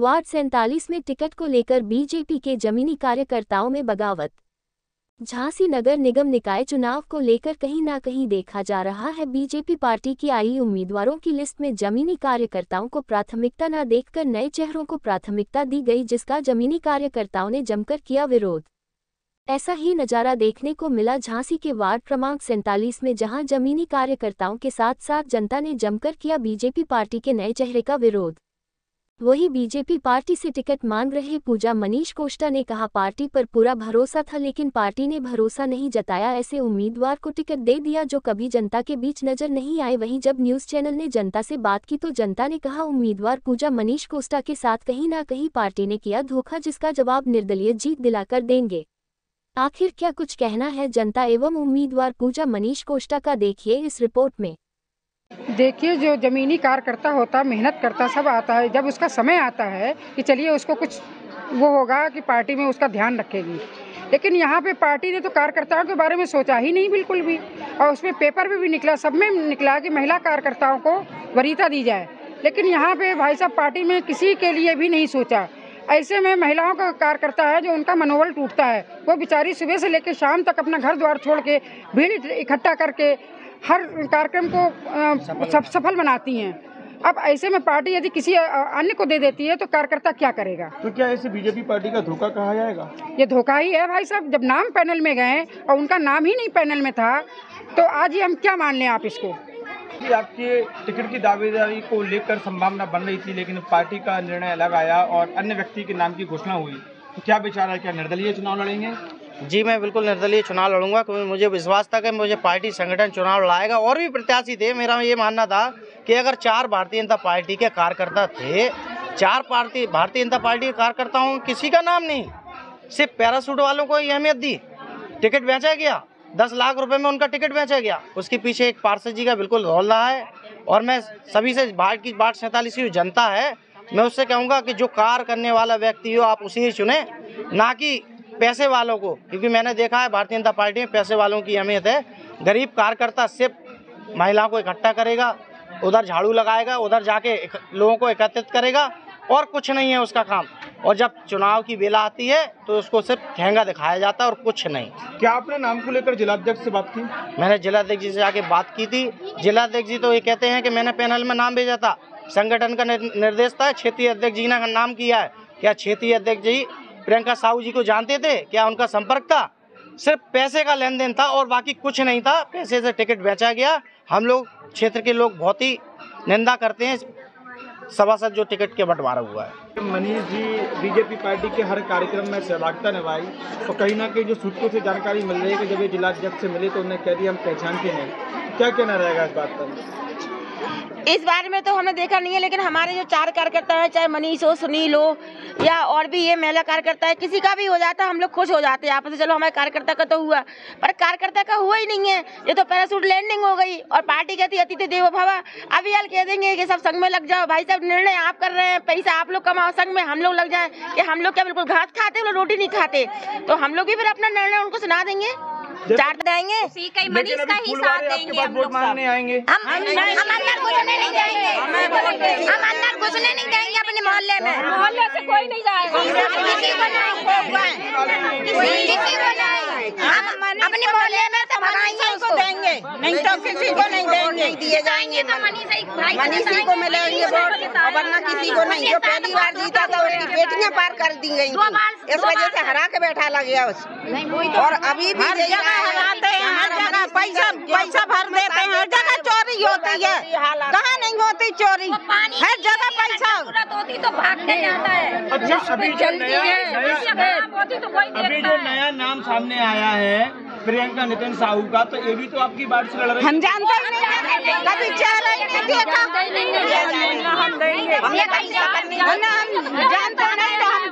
Ward 47 में ticket को लेकर बीजेपी के जमीनी कार्यकर्ताओं में बगावत। झांसी नगर निगम निकाय चुनाव को लेकर कहीं ना कहीं देखा जा रहा है बीजेपी पार्टी की आई उम्मीदवारों की लिस्ट में जमीनी कार्यकर्ताओं को प्राथमिकता न देखकर नए चेहरों को प्राथमिकता दी गई, जिसका जमीनी कार्यकर्ताओं ने जमकर किया विरोध। ऐसा ही नजारा देखने को मिला झांसी के वार्ड क्रमांक 47 में, जहां जमीनी कार्यकर्ताओं के साथ साथ जनता ने जमकर किया बीजेपी पार्टी के नए चेहरे का विरोध। वही बीजेपी पार्टी से टिकट मांग रहे पूजा मनीष कोष्टा ने कहा, पार्टी पर पूरा भरोसा था लेकिन पार्टी ने भरोसा नहीं जताया, ऐसे उम्मीदवार को टिकट दे दिया जो कभी जनता के बीच नजर नहीं आए। वहीं जब न्यूज चैनल ने जनता से बात की तो जनता ने कहा उम्मीदवार पूजा मनीष कोष्टा के साथ कहीं ना कहीं पार्टी ने किया धोखा, जिसका जवाब निर्दलीय जीत दिलाकर देंगे। आखिर क्या कुछ कहना है जनता एवं उम्मीदवार पूजा मनीष कोष्टा का, देखिए इस रिपोर्ट में। देखिए, जो जमीनी कार्यकर्ता होता है, मेहनत करता, सब आता है, जब उसका समय आता है कि चलिए उसको कुछ वो होगा कि पार्टी में उसका ध्यान रखेगी, लेकिन यहाँ पे पार्टी ने तो कार्यकर्ताओं के बारे में सोचा ही नहीं बिल्कुल भी। और उसमें पेपर में भी निकला, सब में निकला कि महिला कार्यकर्ताओं को वरीयता दी जाए, लेकिन यहाँ पे भाई साहब पार्टी में किसी के लिए भी नहीं सोचा। ऐसे में महिलाओं का कार्यकर्ता है जो उनका मनोबल टूटता है, वो बेचारी सुबह से लेकर शाम तक अपना घर द्वार छोड़ के भीड़ इकट्ठा करके हर कार्यक्रम को सफल बनाती हैं। अब ऐसे में पार्टी यदि किसी अन्य को दे देती है तो कार्यकर्ता क्या करेगा? तो क्या ऐसे बीजेपी पार्टी का धोखा कहा जाएगा? ये धोखा ही है भाई साहब। जब नाम पैनल में गए और उनका नाम ही नहीं पैनल में था तो आज ही हम क्या मान लें आप इसको? कि आपके टिकट की दावेदारी को लेकर संभावना बन रही थी, लेकिन पार्टी का निर्णय अलग आया और अन्य व्यक्ति के नाम की घोषणा हुई, तो क्या विचार है, क्या निर्दलीय चुनाव लड़ेंगे? जी, मैं बिल्कुल निर्दलीय चुनाव लड़ूंगा, क्योंकि मुझे विश्वास था कि मुझे पार्टी संगठन चुनाव लड़ाएगा। और भी प्रत्याशी थे, मेरा ये मानना था कि अगर 4 भारतीय जनता पार्टी के कार्यकर्ता थे, 4 भारतीय जनता पार्टी के कार्यकर्ताओं किसी का नाम नहीं, सिर्फ पैरासूट वालों को अहमियत दी, टिकट बेचा गया, 10 लाख रुपए में उनका टिकट बेचा गया। उसके पीछे एक पार्षद जी का बिल्कुल रोल रहा है। और मैं सभी से वार्ड 47 की जनता है, मैं उससे कहूँगा कि जो कार्य करने वाला व्यक्ति हो आप उसी चुने, ना कि पैसे वालों को, क्योंकि मैंने देखा है भारतीय जनता पार्टी में पैसे वालों की अहमियत है। गरीब कार्यकर्ता सिर्फ महिलाओं को इकट्ठा करेगा, उधर झाड़ू लगाएगा, उधर जाके लोगों को एकत्रित करेगा और कुछ नहीं है उसका काम। और जब चुनाव की बेला आती है तो उसको सिर्फ ठेंगा दिखाया जाता है और कुछ नहीं। क्या आपने नाम को लेकर जिलाध्यक्ष से बात की? मैंने जिलाध्यक्ष जी से जाके बात की थी। जिलाध्यक्ष जी तो ये कहते हैं कि मैंने पैनल में नाम भेजा था, संगठन का निर्देश था, क्षेत्रीय अध्यक्ष जी ने नाम किया है। क्या क्षेत्रीय अध्यक्ष जी प्रियंका साहू जी को जानते थे? क्या उनका संपर्क था? सिर्फ पैसे का लेन देन था और बाकी कुछ नहीं था। पैसे से टिकट बेचा गया। हम लोग क्षेत्र के लोग बहुत ही निंदा करते हैं सभासद जो टिकट के बंटवारा हुआ है। मनीष जी बीजेपी पार्टी के हर कार्यक्रम में सहभागिता निभाई, तो कहीं ना कहीं जो सूत्रों से जानकारी मिल रही है कि जब ये जिलाध्यक्ष से मिले तो उन्हें कह दिया हम पहचानते हैं, क्या कहना रहेगा इस बात पर? इस बारे में तो हमने देखा नहीं है, लेकिन हमारे जो 4 कार्यकर्ता है, चाहे मनीष हो, सुनील हो या और भी ये महिला कार्यकर्ता है, किसी का भी हो जाता है हम लोग खुश हो जाते हैं आपस में। चलो हमारे कार्यकर्ता का तो हुआ, पर कार्यकर्ता का हुआ ही नहीं है। ये तो पैरासूट लैंडिंग हो गई और पार्टी कहती अतिथि देवो भव। अभी यार कह देंगे कि सब संघ में लग जाओ। भाई साहब, निर्णय आप कर रहे हैं, पैसा आप लोग कमाओ, संघ में हम लोग लग जाए कि हम लोग क्या बिल्कुल घास खाते, वो रोटी नहीं खाते? तो हम लोग भी फिर अपना निर्णय उनको सुना देंगे, चाट देंगे, मनीष का ही साथ देंगे। हम लोग मांगने आएंगे, हम अंदर घुसने नहीं देंगे, हम अंदर घुसने नहीं देंगे अपने मोहल्ले में। मोहल्ले से कोई नहीं जाएगा, किसी को नहीं, हम अपने मोहल्ले में तो मनीष को देंगे, नहीं तो किसी को नहीं देंगे, दिए जाएंगे तो मनीष को मिलेंगे वोट, वरना किसी को नहीं। जो पहली बार जीता था उसकी बेटियां पार कर दी गई, इस वजह से हरा के बैठा लग गया उस। और अभी भी हराते हैं, हर जगह पैसा भर देते हैं, हर जगह चोरी होती है, कहाँ नहीं होती चोरी, हर जगह पैसा होती तो भागने जाता है। अच्छा, अभी जो नया नाम सामने आया है प्रियंका नितिन साहू का, तो ये भी तो आपकी बात से लड़ रही है। हम जानते हैं, कभी चेहरा ही नहीं देखा, हम जानते हैं तो हम